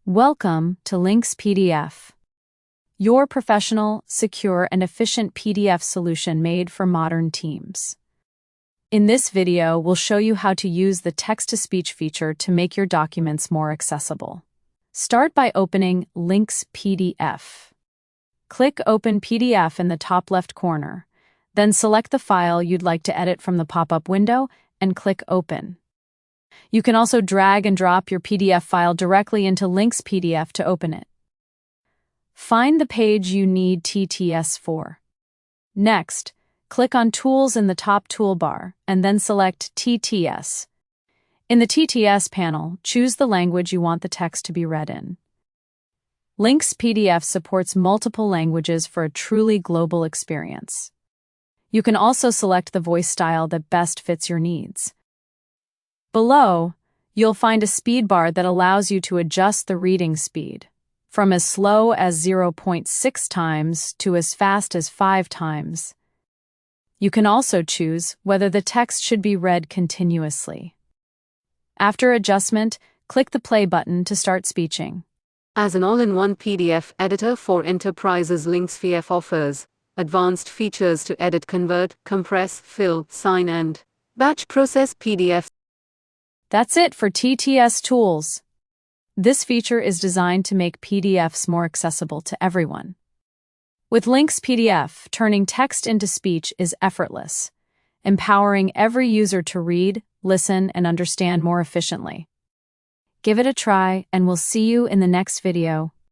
Welcome to Lynx PDF, your professional, secure, and efficient PDF solution made for modern teams. In this video, we'll show you how to use the text-to-speech feature to make your documents more accessible. Start by opening Lynx PDF. Click Open PDF in the top left corner, then select the file you'd like to edit from the pop-up window and click Open. You can also drag and drop your PDF file directly into Lynx PDF to open it. Find the page you need TTS for. Next, click on Tools in the top toolbar and then select TTS. In the TTS panel, choose the language you want the text to be read in. Lynx PDF supports multiple languages for a truly global experience. You can also select the voice style that best fits your needs. Below, you'll find a speed bar that allows you to adjust the reading speed, from as slow as 0.6 times to as fast as 5 times. You can also choose whether the text should be read continuously. After adjustment, click the play button to start speeching. As an all-in-one PDF editor for enterprises, Lynx PDF offers advanced features to edit, convert, compress, fill, sign, and batch process PDFs. That's it for TTS Tools. This feature is designed to make PDFs more accessible to everyone. With Lynx PDF, turning text into speech is effortless, empowering every user to read, listen, and understand more efficiently. Give it a try, and we'll see you in the next video.